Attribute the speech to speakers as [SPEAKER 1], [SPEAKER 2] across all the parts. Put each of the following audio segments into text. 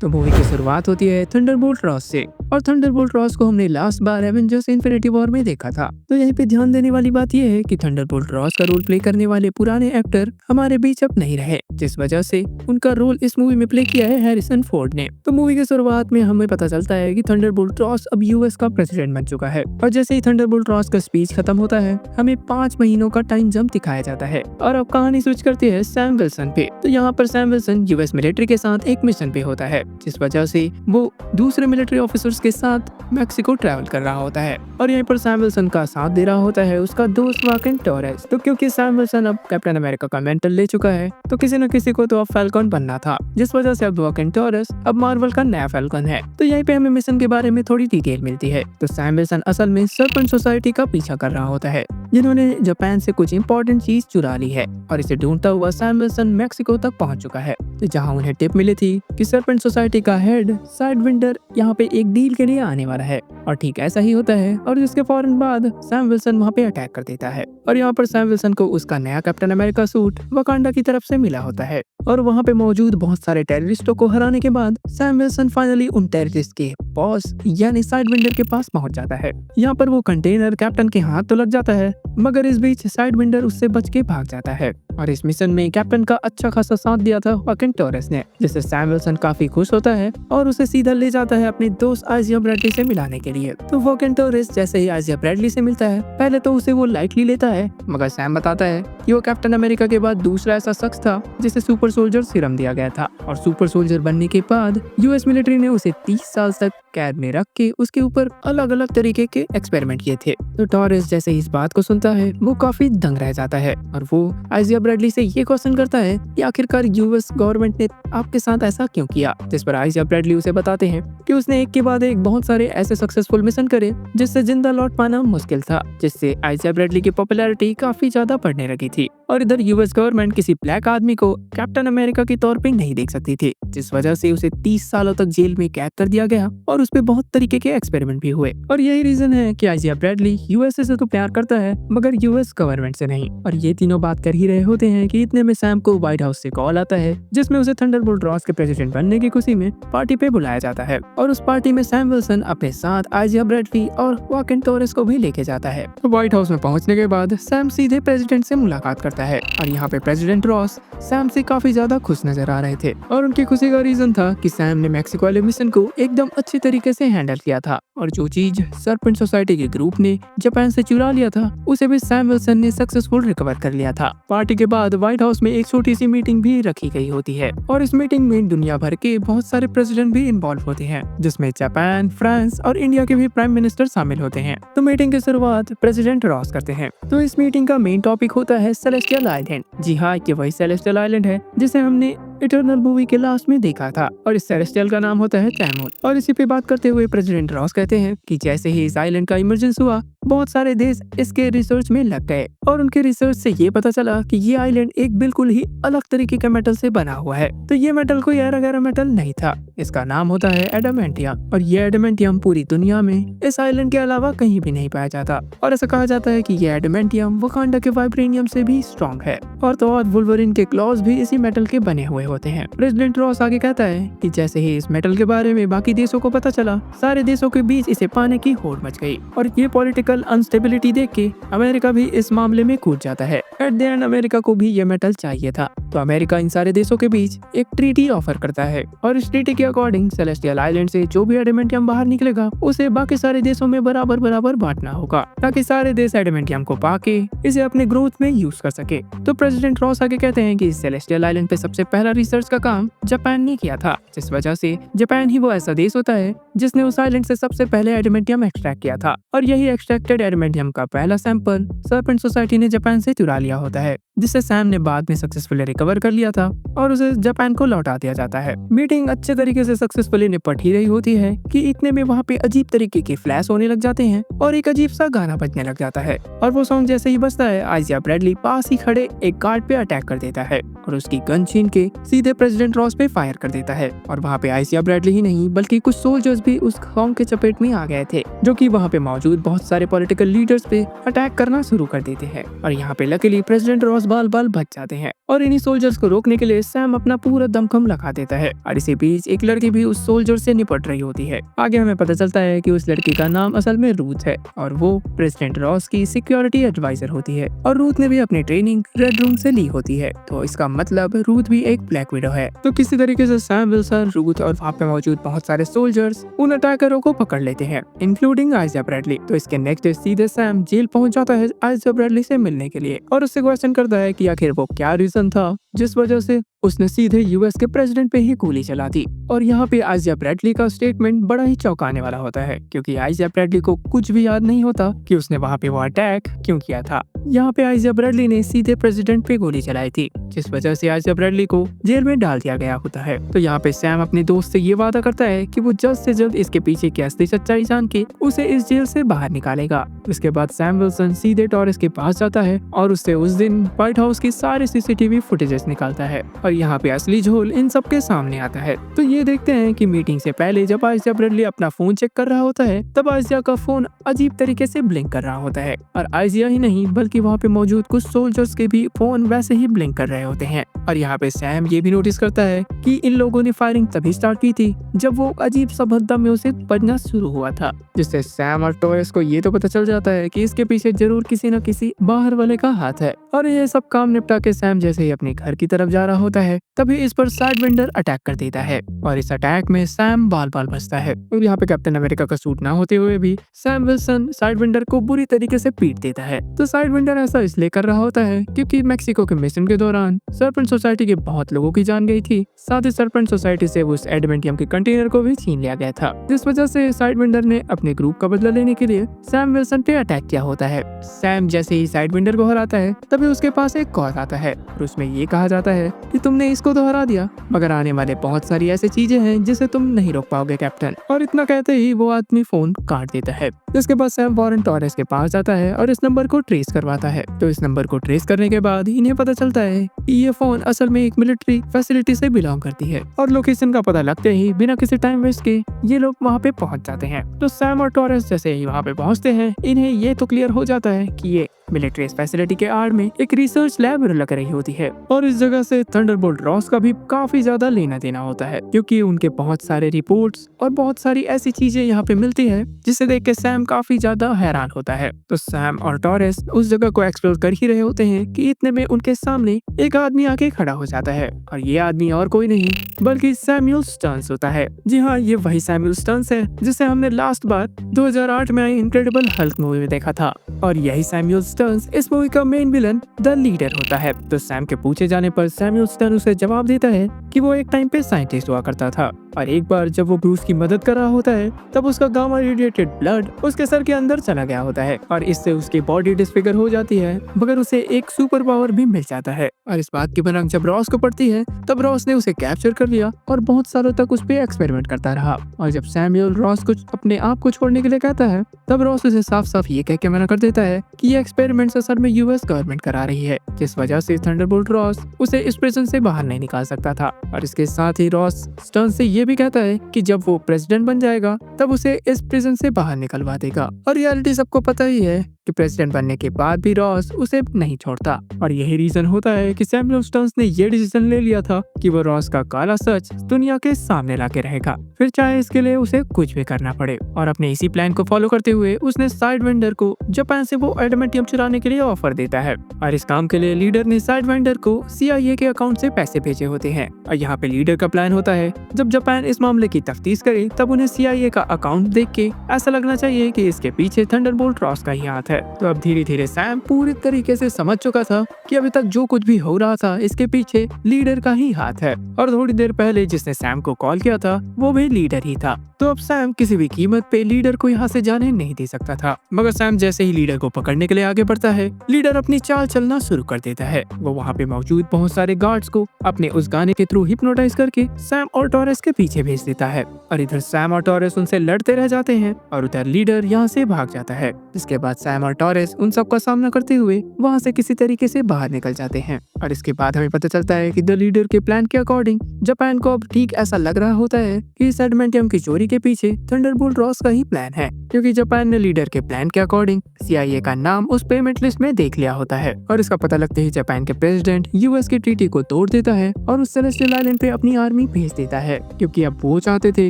[SPEAKER 1] तो मूवी की शुरुआत होती है थंडरबोल्ट रॉस से। और थंडरबोल्ट रॉस को हमने लास्ट बार एवेंजर्स इन्फिनिटी वॉर में देखा था। तो यहीं पे ध्यान देने वाली बात यह है कि थंडरबोल्ट रॉस का रोल प्ले करने वाले पुराने एक्टर हमारे बीच अब नहीं रहे, जिस वजह से उनका रोल इस मूवी में प्ले किया है हैरिसन फोर्ड ने। तो मूवी की शुरुआत में हमें पता चलता है कि थंडरबोल्ट रॉस अब यूएस का प्रेसिडेंट बन चुका है। और जैसे ही थंडरबोल्ट रॉस का स्पीच खत्म होता है, हमें 5 महीनों का टाइम जंप दिखाया जाता है और अब कहानी स्विच करती है सैम विल्सन पे। तो यहाँ पर सैम विल्सन यूएस मिलिट्री के साथ एक मिशन पे होता है, जिस वजह से वो दूसरे मिलिट्री ऑफिसर्स के साथ मैक्सिको ट्रैवल कर रहा होता है। और यहीं पर सैम विल्सन का साथ दे रहा होता है उसका दोस्त वाकिन टोरेस। तो क्योंकि सैम विल्सन अब कैप्टन अमेरिका का मेंटल ले चुका है, तो किसी न किसी को तो अब फैल्कन बनना था, जिस वजह से अब वाकिन टोरेस अब मार्वल का नया फैल्कन है। तो यहीं पे हमें मिशन के बारे में थोड़ी डिटेल मिलती है। तो सैम विल्सन असल में सर्पेंट सोसाइटी का पीछा कर रहा होता है, जिन्होंने जापान से कुछ इंपॉर्टेंट चीज चुरा ली है। और इसे ढूंढता हुआ सैम विल्सन मैक्सिको तक पहुंच चुका है, तो जहां उन्हें टिप मिली थी कि सर्पेंट सोसाइटी का हेड साइडविंडर यहाँ पे एक डील के लिए आने वाला है। और ठीक ऐसा ही होता है, और जिसके फौरन बाद सैम विल्सन वहाँ पे अटैक कर देता है। और यहाँ पर सैम विल्सन को उसका नया कैप्टन अमेरिका सूट वकांडा की तरफ से मिला होता है। और वहाँ पे मौजूद बहुत सारे टेररिस्टों को हराने के बाद सैम विल्सन फाइनली उन टेररिस्ट के बॉस यानी साइडविंडर के पास पहुंच जाता है। यहाँ पर वो कंटेनर कैप्टन के हाथ तो लग जाता है, मगर इस बीच साइडविंडर उससे बच के भाग जाता है। और इस मिशन में कैप्टन का अच्छा खासा साथ दिया था वाकिन टोरेस ने, जिससे सैम विल्सन काफी खुश होता है और उसे सीधा ले जाता है अपने दोस्त आइजिया ब्रैडली से मिलाने के लिए। तो वाकिन टोरेस जैसे ही आइजिया ब्रैडली से मिलता है, पहले तो उसे वो लाइटली लेता है, मगर सैम बताता है कि वो कैप्टन अमेरिका के बाद दूसरा ऐसा शख्स था जिसे सुपर सोल्जर सीरम दिया गया था। और सुपर सोल्जर बनने के बाद यूएस मिलिट्री ने उसे 30 साल तक कैद में रख के उसके ऊपर अलग अलग तरीके के एक्सपेरिमेंट किए थे। तो टोरेस जैसे ही इस बात को सुनता है, वो काफी दंग रह जाता है और वो आइजिया ब्रैडली से ये क्वेश्चन करता है कि आखिरकार यूएस गवर्नमेंट ने आपके साथ ऐसा क्यों किया। जिस पर आइजिया ब्रैडली उसे बताते हैं कि उसने एक के बाद एक बहुत सारे ऐसे सक्सेसफुल मिशन करे जिससे जिंदा लौट पाना मुश्किल था, जिससे आइजिया ब्रैडली की पॉपुलैरिटी काफी ज्यादा बढ़ने लगी थी। और इधर यूएस गवर्नमेंट किसी ब्लैक आदमी को कैप्टन अमेरिका के तौर पे नहीं देख सकती थी, जिस वजह से उसे 30 सालों तक जेल में कैद कर दिया गया और उस पे बहुत तरीके के एक्सपेरिमेंट भी हुए। और यही रीजन है कि आइजिया ब्रैडली यूएसए से तो प्यार करता है, मगर यूएस गवर्नमेंट से नहीं। और ये तीनों बात कर ही रहे होते हैं कि इतने में सैम को व्हाइट हाउस से कॉल आता है, जिसमें उसे थंडरबोल्ट रॉस के प्रेसिडेंट बनने की खुशी में पार्टी पे बुलाया जाता है। और उस पार्टी में सैम विल्सन अपने साथ आइजिया ब्रैडली और वाकिन टोरेस को भी लेके जाता है। तो व्हाइट हाउस में पहुंचने के बाद सैम सीधे प्रेसिडेंट से मुलाकात करता है। और यहाँ पे प्रेसिडेंट रॉस सैम से काफी ज्यादा खुश नजर आ रहे थे, और उनकी खुशी का रीजन था कि सैम ने मैक्सिको वाले मिशन को एकदम अच्छी तरीके से हैंडल किया था। और जो चीज सर्पेंट सोसाइटी के ग्रुप ने जापान से चुरा लिया था, उसे भी सैम विल्सन ने सक्सेसफुल रिकवर कर लिया था। पार्टी के बाद व्हाइट हाउस में एक छोटी सी मीटिंग भी रखी गई होती है, और इस मीटिंग में दुनिया भर के बहुत सारे प्रेसिडेंट भी इन्वॉल्व होते हैं, जिसमें जापान, फ्रांस और इंडिया के भी प्राइम मिनिस्टर शामिल होते हैं। तो मीटिंग की शुरुआत प्रेसिडेंट रॉस करते हैं। तो इस मीटिंग का मेन टॉपिक होता है सेलेस्टियल आइलैंड। जी हाँ, ये वही सेलेस्टियल आइलैंड है जिसे हमने इटर्नल मूवी के लास्ट में देखा था, और इस सेलेस्टियल का नाम होता है टैमोन। और इसी पे बात करते हुए प्रेसिडेंट रॉस कहते हैं कि जैसे ही इस आइलैंड का इमरजेंस हुआ, बहुत सारे देश इसके रिसर्च में लग गए, और उनके रिसर्च से ये पता चला कि ये आइलैंड एक बिल्कुल ही अलग तरीके के मेटल से बना हुआ है। तो ये मेटल कोई ऐरा मेटल नहीं था, इसका नाम होता है एडामेंटियम। और ये एडामेंटियम पूरी दुनिया में इस आइलैंड के अलावा कहीं भी नहीं पाया जाता, और ऐसा कहा जाता है कि ये एडामेंटियम वकांडा के वाइब्रेनियम से भी स्ट्रॉन्ग है। और तो और वुल्वरिन के क्लॉज भी इसी मेटल के बने हुए होते हैं। प्रेसिडेंट रॉस आगे कहता है कि जैसे ही इस मेटल के बारे में बाकी देशों को पता चला, सारे देशों के बीच इसे पाने की होड़ मच गई। और ये पॉलिटिकल अनस्टेबिलिटी देख के अमेरिका भी इस मामले में कूद जाता है। एट द एंड अमेरिका को भी ये मेटल चाहिए था, तो अमेरिका इन सारे देशों के बीच एक ट्रीटी ऑफर करता है, और इस ट्रीटी के अकॉर्डिंग सेलेस्टियल आइलैंड से जो भी एडामेंटियम बाहर निकलेगा, उसे बाकी सारे देशों में बराबर बराबर बांटना होगा, ताकि सारे देश एडामेंटियम को पाके इसे अपने ग्रोथ में यूज कर सके। तो प्रेसिडेंट रॉस आगे कहते हैं कि सेलेस्टियल आइलैंड पे सबसे पहला रिसर्च का काम जापान ने किया था, जिस वजह से जापान ही वो ऐसा देश होता है जिसने उस आइलैंड से सबसे पहले एडामेंटियम एक्सट्रैक्ट किया था। और यही एक्सट्रैक्टेड एडामेंटियम का पहला सैंपल सर्पेंट सोसाइटी ने जापान से चुरा लिया होता है, जिसे सैम ने बाद में सक्सेसफुली रिकवर कर लिया था, और उसे जापान को लौटा दिया जाता है। मीटिंग अच्छे तरीके से सक्सेसफुली निपट ही रही होती है कि इतने में वहाँ पे अजीब तरीके के फ्लैश होने लग जाते हैं, और एक अजीब सा गाना बजने लग जाता है। और वो सॉन्ग जैसे ही बजता है, आइजिया ब्रैडली पास ही खड़े एक गार्ड पे अटैक कर देता है, और उसकी गन छीन के सीधे प्रेसिडेंट रॉस पे फायर कर देता है। और वहाँ पे आइजिया ब्रैडली ही नहीं, बल्कि कुछ सोल्जर्स भी उस सॉन्ग के चपेट में आ गए थे, जो कि वहाँ पे मौजूद बहुत सारे पॉलिटिकल लीडर्स पे अटैक करना शुरू कर देते हैं और यहाँ पे लकीली प्रेसिडेंट रॉस बाल बाल बच जाते हैं और इन्हीं सोल्जर्स को रोकने के लिए सैम अपना पूरा दमखम लगा देता है और इसी बीच एक लड़की भी उस सोल्जर से निपट रही होती है। आगे हमें पता चलता है कि उस लड़की का नाम असल में रूथ है और वो प्रेसिडेंट रॉस की सिक्योरिटी एडवाइजर होती है और रूथ ने भी अपनी ट्रेनिंग रेड रूम से ली होती है, तो इसका मतलब रूथ भी एक ब्लैक विडो है। तो किसी तरीके से सैम विल्सन, रूथ और वहाँ पे मौजूद बहुत सारे सोल्जर्स उन अटैकरों को पकड़ लेते हैं, इंक्लूडिंग आइजा ब्रैडली। तो इसके नेक्स्ट डे सीधे सैम जेल पहुंच जाता है आइजा ब्रैडली से मिलने के लिए और उससे क्वेश्चन करता है कि आखिर वो क्या रीजन था जिस वजह से उसने सीधे यूएस के प्रेसिडेंट पे ही गोली चला दी। और यहाँ पे आइजा ब्रैडली का स्टेटमेंट बड़ा ही चौंकाने वाला होता है क्योंकि आइजा ब्रैडली को कुछ भी याद नहीं होता कि उसने वहाँ पे वो अटैक क्यों किया था। यहाँ पे आइजा ब्रैडली ने सीधे प्रेसिडेंट पे गोली चलाई थी जिस वजह से आइजा ब्रैडली को जेल में डाल दिया गया होता है। तो यहाँ पे सैम अपने दोस्त से ये वादा करता है कि वो जल्द से जल्द इसके पीछे की असली सच्चाई जान के उसे इस जेल से बाहर निकालेगा। उसके बाद सैम विल्सन सीधे टॉरेस के पास जाता है और उससे उस दिन व्हाइट हाउस की सारी सीसीटीवी फुटेजेस निकालता है और यहाँ पे असली झोल इन सब के सामने आता है। तो ये देखते हैं कि मीटिंग से पहले जब आइजा ब्रैडली अपना फोन चेक कर रहा होता है तब आइजा का फोन अजीब तरीके से ब्लिंक कर रहा होता है और आइजा ही नहीं बल्कि वहाँ पे मौजूद कुछ सोल्जर्स के भी फोन वैसे ही ब्लिंक कर रहे होते हैं। और यहाँ पे सैम ये भी नोटिस करता है कि इन लोगों ने फायरिंग तभी स्टार्ट की थी जब वो अजीब सा भद्दा म्यूजिक बजना शुरू हुआ था, जिससे सैम और टॉरेस को ये तो पता चल जाता है कि इसके पीछे जरूर किसी न किसी बाहर वाले का हाथ है। और ये सब काम निपटा के सैम जैसे ही अपने घर की तरफ जा रहा होता है तभी इस पर साइडविंडर अटैक कर देता है और इस अटैक में सैम बाल बाल बचता है। और यहाँ पे कैप्टन अमेरिका का सूट ना होते हुए भी सैम विल्सन साइडविंडर को बुरी तरीके से पीट देता है। तो साइडविंडर ऐसा इसलिए कर रहा होता है क्योंकि मेक्सिको के मिशन के दौरान सर्पेंट सोसाइटी के बहुत लोगों की जान गई थी, साथ ही सर्पेंट सोसाइटी से उस एडमेंटियम के कंटेनर को भी छीन लिया गया था, जिस वजह से साइडविंडर ने अपने ग्रुप का बदला लेने के लिए सैम विल्सन पे अटैक किया होता है। सैम जैसे ही साइडविंडर को हराता है तभी उसके पास एक कॉल आता है और उसमें ये कहा जाता है कि तुमने इसको तो हरा दिया मगर आने वाले बहुत सारी ऐसी चीजें हैं जिसे तुम नहीं रोक पाओगे कैप्टन। और इतना कहते ही वो आदमी फोन काट देता है। जिसके बाद सैम वॉरेन टॉरेस के पास जाता है और इस नंबर को ट्रेस करवाता है। तो इस नंबर को ट्रेस करने के बाद इन्हें पता चलता है कि ये फोन असल में एक मिलिट्री फैसिलिटी से बिलोंग करती है और लोकेशन का पता लगते ही बिना किसी टाइम वेस्ट के ये लोग वहाँ पे पहुँच जाते हैं। तो सैम और टॉरेस जैसे ही वहाँ पे पहुँचते हैं इन्हें ये तो क्लियर हो जाता है कि ये मिलिट्री फैसिलिटी के आड़ में एक रिसर्च लैब लग रही होती है और इस जगह से थंडरबोल्ट रॉस का भी काफी ज्यादा लेना देना होता है क्योंकि उनके बहुत सारे रिपोर्ट्स और बहुत सारी ऐसी चीजें यहाँ पे मिलती है जिसे देख के सैम काफी ज्यादा हैरान होता है। तो सैम और टॉरेस उस जगह को एक्सप्लोर कर ही रहे होते हैं कि इतने में उनके सामने एक आदमी आके खड़ा हो जाता है और ये आदमी और कोई नहीं बल्कि सैमुअल स्टर्न्स होता है। जी हाँ, ये वही सैमुअल स्टर्न्स है जिसे हमने लास्ट बार 2008 में आई इनक्रेडिबल हल्क मूवी में देखा था और यही सैमुअल स्टर्न्स इस मूवी का मेन विलन द लीडर होता है। तो सैम के पूछे जाने पर सैमुअल स्टर्न्स उसे जवाब देता है कि वो एक टाइम पे साइंटिस्ट हुआ करता था और एक बार जब वो ब्रूस की मदद कर रहा होता है तब उसका गामा रेडिएटेड ब्लड उसके सर के अंदर चला गया होता है और इससे उसकी बॉडी डिसफिगर हो जाती है मगर उसे एक सुपर पावर भी मिल जाता है। और इस बात की भनक जब रॉस को पड़ती है तब रॉस ने उसे कैप्चर कर लिया और बहुत सालों तक उस पर एक्सपेरिमेंट करता रहा और जब सैमुअल रॉस को अपने आप को छोड़ने के लिए कहता है तब रॉस उसे साफ साफ ये कह के मना कर देता है कि ये एक्सपेरिमेंट असल में यूएस गवर्नमेंट करा रही है, जिस वजह से थंडरबोल्ट रॉस उसे इस प्रिजन से बाहर नहीं निकाल सकता था। और इसके साथ ही रॉस स्टर्न से ये भी कहता है कि जब वो प्रेसिडेंट बन जाएगा तब उसे इस प्रिजन से बाहर निकलवा देगा। और रियलिटी सबको पता ही है कि प्रेसिडेंट बनने के बाद भी रॉस उसे नहीं छोड़ता और यही रीजन होता है कि सैमुअल स्टर्न्स ने ये डिसीजन ले लिया था कि वो रॉस का काला सच दुनिया के सामने लाके रहेगा, फिर चाहे इसके लिए उसे कुछ भी करना पड़े। और अपने इसी प्लान को फॉलो करते हुए उसने साइडविंडर को जापान से वो एडमेंटियम चुराने के लिए ऑफर देता है और इस काम के लिए लीडर ने साइडविंडर को CIA के अकाउंट से पैसे भेजे होते हैं। और यहाँ पे लीडर का प्लान होता है जब जापान इस मामले की तफ्तीश करे तब उन्हें CIA का अकाउंट देख के ऐसा लगना चाहिए कि इसके पीछे थंडरबोल्ट रॉस का ही हाथ है। तो अब धीरे धीरे सैम पूरी तरीके से समझ चुका था कि अभी तक जो कुछ भी हो रहा था इसके पीछे लीडर का ही हाथ है और थोड़ी देर पहले जिसने सैम को कॉल किया था वो भी लीडर ही था। तो अब सैम किसी भी कीमत पे लीडर को यहाँ से जाने नहीं दे सकता था। मगर सैम जैसे ही लीडर को पकड़ने के लिए आगे बढ़ता है लीडर अपनी चाल चलना शुरू कर देता है। वो वहाँ पे मौजूद बहुत सारे गार्ड्स को अपने उस गाने के थ्रू थ्रू हिप्नोटाइज करके सैम और टॉरेस के पीछे भेज देता है। और इधर सैम और टॉरेस उनसे लड़ते रह जाते हैं और उधर लीडर यहाँ से भाग जाता है। इसके बाद सैम और टॉरेस उन सब का सामना करते हुए वहाँ से किसी तरीके से बाहर निकल जाते हैं। और इसके बाद हमें पता चलता है कि द लीडर के प्लान के अकॉर्डिंग जापान को अब ठीक ऐसा लग रहा होता है कि इस एडमेंटियम की चोरी के पीछे थंडरबोल्ट रॉस का ही प्लान है, क्योंकि जापान ने लीडर के प्लान के अकॉर्डिंग CIA का नाम उस पेमेंट लिस्ट में देख लिया होता है। और इसका पता लगते ही जापान के प्रेसिडेंट US की ट्रीटी को तोड़ देता है और उस सेलेस्टियल आइलैंड पे अपनी आर्मी भेज देता है, क्योंकि अब वो चाहते थे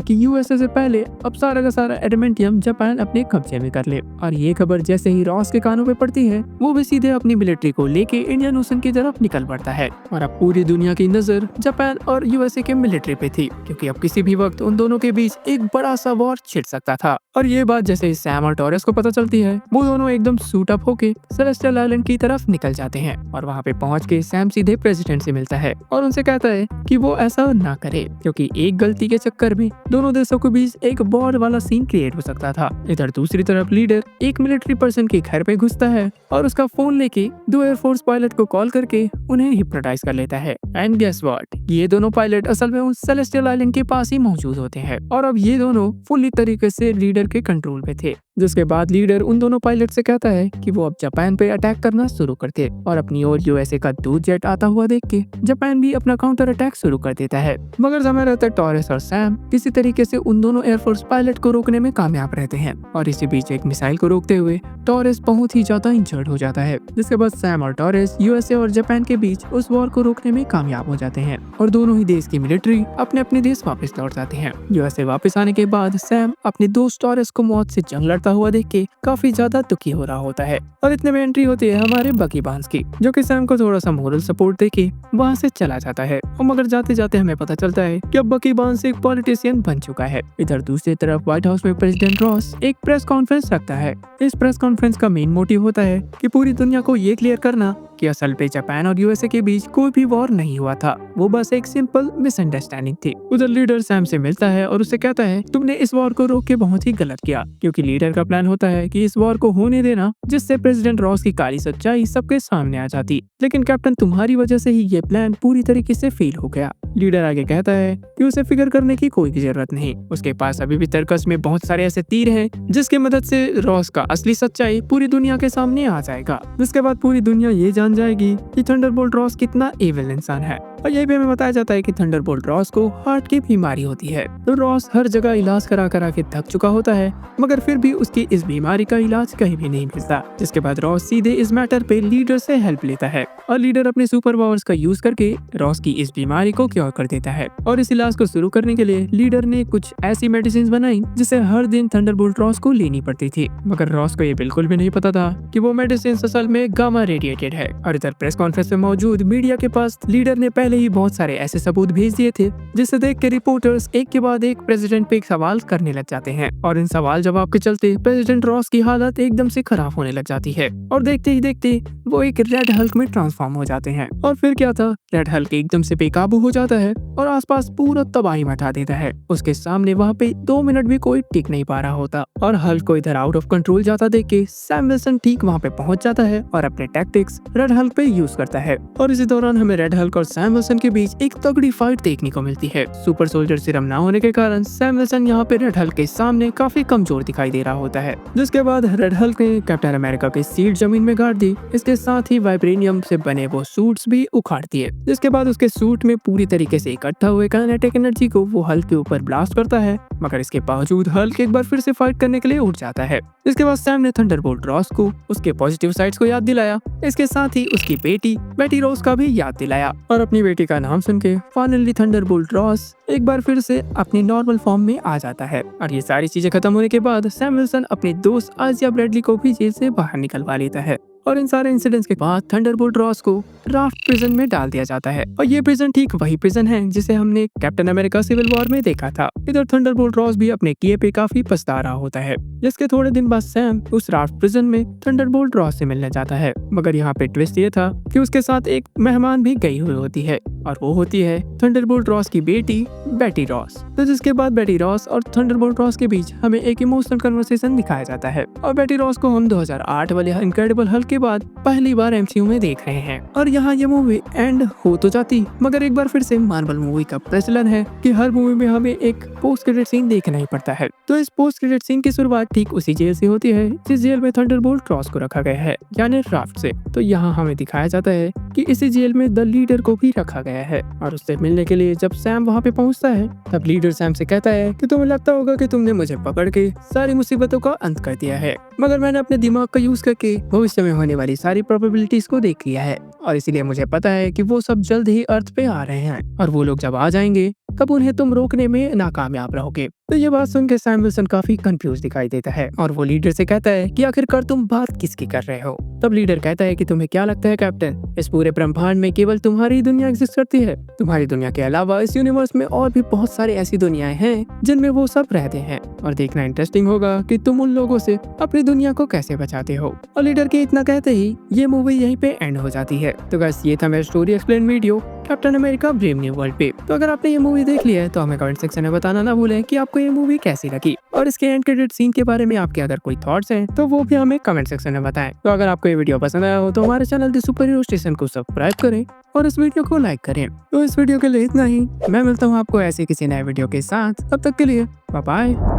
[SPEAKER 1] कि USA से पहले अब सारा का सारा एडमेंटियम जापान अपने कब्जे में कर ले। और ये खबर जैसे ही रॉस के कानों पे पड़ती है वो भी सीधे अपनी मिलिट्री को लेके इंडियन ओशन की तरफ निकल पड़ता है। और अब पूरी दुनिया की नजर जापान और USA के मिलिट्री पे थी, क्योंकि अब किसी भी वक्त उन दोनों के बीच एक बड़ा सा वॉर छिड़ सकता था। और ये बात जैसे ही सैम और टॉरेस को पता चलती है वो दोनों एकदम सूट अप होके सेलेस्टियल आइलैंड की तरफ निकल जाते हैं। और वहाँ पे पहुँच के सैम सीधे प्रेसिडेंट से मिलता है और उनसे कहता है कि वो ऐसा ना करे, क्योंकि एक गलती के चक्कर में दोनों देशों के बीच एक वॉर वाला सीन क्रिएट हो सकता था। इधर दूसरी तरफ लीडर एक मिलिट्री पर्सन के घर पे घुसता है और उसका फोन लेके 2 एयरफोर्स पायलट को कॉल करके उन्हें हिप्नोटाइज कर लेता है। एंड गेस व्हाट, ये दोनों पायलट असल में उस सेलेस्टियल आइलैंड के पास ही मौजूद होते हैं और अब ये दोनों फुल्ली तरीके से लीडर के कंट्रोल पे थे। जिसके बाद लीडर उन दोनों पायलट से कहता है कि वो अब जापान पे अटैक करना शुरू करते और अपनी ओर USA का दूध जेट आता हुआ देख के जापान भी अपना काउंटर अटैक शुरू कर देता है। मगर समय रहते टॉरेस और सैम किसी तरीके से उन दोनों एयरफोर्स पायलट को रोकने में कामयाब रहते हैं और इसी बीच एक मिसाइल को रोकते हुए टॉरेस बहुत ही ज्यादा इंजर्ड हो जाता है। जिसके बाद सैम और टॉरेस USA और जापान के बीच उस वॉर को रोकने में कामयाब हो जाते हैं और दोनों ही देश की मिलिट्री अपने अपने देश वापस लौट जाते हैं। USA वापस आने के बाद सैम अपने दोस्त टॉरेस को मौत से जंग लड़ता हुआ देख के काफी ज्यादा दुखी हो रहा होता है। और इतने में एंट्री होती है हमारे बकी बार्न्स की, जो कि सैम को थोड़ा सा मोरल सपोर्ट देके वहाँ से चला जाता है। और मगर जाते जाते हमें पता चलता है कि अब बकी बार्न्स एक पॉलिटिशियन बन चुका है। इधर दूसरी तरफ व्हाइट हाउस में प्रेसिडेंट रॉस एक प्रेस कॉन्फ्रेंस रखता है। इस प्रेस कॉन्फ्रेंस का मेन मोटिव होता है कि पूरी दुनिया को ये क्लियर करना कि असल पे जापान और USA के बीच कोई भी वॉर नहीं हुआ था, वो बस एक सिंपल मिसअंडरस्टैंडिंग थी। उधर लीडर सैम से मिलता है और उससे कहता है तुमने इस वॉर को रोक के बहुत ही गलत किया, क्योंकि लीडर का प्लान होता है कि इस वॉर को होने देना जिससे प्रेसिडेंट रॉस की काली सच्चाई सबके सामने आ जाती। लेकिन कैप्टन तुम्हारी वजह से ही ये प्लान पूरी तरीके से फेल हो गया। लीडर आगे कहता है कि उसे फिक्र करने की कोई जरूरत नहीं, उसके पास अभी भी तर्कस में बहुत सारे ऐसे तीर हैं जिसकी मदद से रॉस का असली सच्चाई पूरी दुनिया के सामने आ जाएगा। जिसके बाद पूरी दुनिया ये जान जाएगी कि थंडरबोल्ट रॉस कितना एविल इंसान है। और यही भी हमें बताया जाता है कि थंडरबोल्ट रॉस को हार्ट की बीमारी होती है। तो रॉस हर जगह इलाज करा करा के थक चुका होता है, मगर फिर भी उसकी इस बीमारी का इलाज कहीं भी नहीं मिलता। जिसके बाद रॉस सीधे इस मैटर पे लीडर से हेल्प लेता है और लीडर अपने सुपर पावर्स का यूज करके रॉस की इस बीमारी को क्योर कर देता है। और इस इलाज को शुरू करने के लिए लीडर ने कुछ ऐसी मेडिसिन बनाई जिसे हर दिन थंडरबोल्ट रॉस को लेनी पड़ती थी। मगर रॉस को ये बिल्कुल भी नहीं पता था कि वो मेडिसिन असल में गामा रेडिएटेड है। और इधर प्रेस कॉन्फ्रेंस में मौजूद मीडिया के पास लीडर ने पहले ही बहुत सारे ऐसे सबूत भेज दिए थे जिसे देख के रिपोर्टर्स एक के बाद एक प्रेसिडेंट पे सवाल करने लग जाते हैं। और इन सवाल जवाब के चलते प्रेसिडेंट रॉस की हालत एकदम से खराब होने लग जाती है और देखते ही देखते वो एक रेड हल्क में ट्रांसफॉर्म हो जाते हैं। और फिर क्या था, रेड हल्क एकदम से बेकाबू हो जाता है और आसपास पूरा तबाही मचा देता है। उसके सामने वहाँ पे 2 मिनट भी कोई टिक नहीं पा रहा होता और हल्क को इधर आउट ऑफ कंट्रोल जाता देख के सैम विल्सन ठीक वहाँ पे पहुंच जाता है और अपने टैक्टिक्स रेड हल्क पे यूज करता है। और इसी दौरान हमें रेड हल्क और सैम विल्सन के बीच एक तगड़ी फाइट देखने को मिलती है। सुपर सोल्जर सीरम ना होने के कारण सैम विल्सन यहाँ पे रेड हल्क के सामने काफी कमजोर दिखाई दे रहा होता है। जिसके बाद रेड हल्क ने कैप्टन अमेरिका के सीट जमीन में गाड़ दी, इसके साथ ही वाइब्रेनियम से बने वो सूट्स भी उखाड़ दिए। जिसके बाद उसके सूट में पूरी तरीके से इकट्ठा हुए काइनेटिक एनर्जी को वो हल्क के ऊपर ब्लास्ट करता है, मगर इसके बावजूद हल्क एक बार फिर से फाइट करने के लिए उठ जाता है। इसके बाद सैम ने थंडरबोल्ट रॉस को उसके पॉजिटिव साइड्स को याद दिलाया, इसके साथ ही उसकी बेटी रॉस का भी याद दिलाया और अपनी बेटी का नाम सुन के फाइनली थंडरबोल्ट रॉस एक बार फिर से अपनी नॉर्मल फॉर्म में आ जाता है। और ये सारी चीजें खत्म होने के बाद सैम विल्सन अपने दोस्त आजिया ब्रैडली को भी जेल से बाहर निकलवा लेता है। और इन सारे इंसिडेंट्स के बाद थंडरबोल्ट रॉस को राफ्ट प्रिजन में डाल दिया जाता है और ये प्रिजन ठीक वही प्रिजन है जिसे हमने कैप्टन अमेरिका सिविल वॉर में देखा था। इधर थंडरबोल्ट रॉस भी अपने किए पे काफी पछता रहा होता है। जिसके थोड़े दिन बाद सैम उस राफ्ट प्रिजन में थंडरबोल्ट रॉस से मिलने जाता है, मगर यहाँ पे ट्विस्ट ये था कि उसके साथ एक मेहमान भी गई हुई होती है और वो होती है थंडरबोल्ट रॉस की बेटी रॉस। तो जिसके बाद बेटी रॉस और थंडरबोल्ट रॉस के बीच हमें एक इमोशनल कन्वर्सेशन दिखाया जाता है और बेटी रॉस को हम 2008 वाले इनक्रेडिबल हल्क के बाद पहली बार एमसीयू में देख रहे हैं। और यहाँ ये मूवी एंड हो तो जाती, मगर एक बार फिर से मार्वल मूवी का प्रचलन है कि हर मूवी में हमें एक पोस्ट क्रेडिट सीन देखना ही पड़ता है। तो इस पोस्ट क्रेडिट सीन की शुरुआत ठीक उसी जेल से होती है जिस जेल में थंडरबोल्ट रॉस को रखा गया है, यानी राफ्ट से। तो यहाँ हमें दिखाया जाता है कि इसी जेल में द लीडर को भी रखा गया है। और उससे मिलने के लिए जब सैम वहाँ पे पहुँचता है तब लीडर सैम से कहता है कि तुम्हें लगता होगा कि तुमने मुझे पकड़ के सारी मुसीबतों का अंत कर दिया है, मगर मैंने अपने दिमाग का यूज करके भविष्य में होने वाली सारी प्रोबेबिलिटीज को देख लिया है और इसीलिए मुझे पता है कि वो सब जल्द ही अर्थ पे आ रहे हैं और वो लोग जब आ जाएंगे तब उन्हें तुम रोकने में नाकामयाब रहोगे। तो ये बात सुनकर सैम विल्सन काफी कंफ्यूज दिखाई देता है और वो लीडर से कहता है कि आखिरकार तुम बात किसकी कर रहे हो। तब लीडर कहता है कि तुम्हें क्या लगता है कैप्टन, इस पूरे ब्रह्मांड में केवल तुम्हारी दुनिया एग्जिस्ट करती है? तुम्हारी दुनिया के अलावा इस यूनिवर्स में और भी बहुत सारे ऐसी दुनियाएं हैं जिनमें वो सब रहते हैं और देखना इंटरेस्टिंग होगा कि तुम उन लोगों से अपनी दुनिया को कैसे बचाते हो। और लीडर के इतना कहते ही ये मूवी यहीं पे एंड हो जाती है। तो गाइस ये था मेरा story explain video captain America brave new world पे। तो अगर आपने ये मूवी देख लिया है तो हमें कमेंट सेक्शन में बताना ना भूलें कि आपको ये मूवी कैसी लगी और इसके एंड क्रेडिट सीन के बारे में आपके अगर कोई थॉट्स हैं तो वो भी हमें कमेंट सेक्शन में बताएं। तो अगर आपको ये वीडियो पसंद आया हो तो हमारे channel the super hero station को सब्सक्राइब करें और इस वीडियो को लाइक करें। तो इस वीडियो के लिए इतना ही, मैं मिलता हूँ आपको ऐसे किसी नए वीडियो के साथ, तब तक के लिए बाय बाय।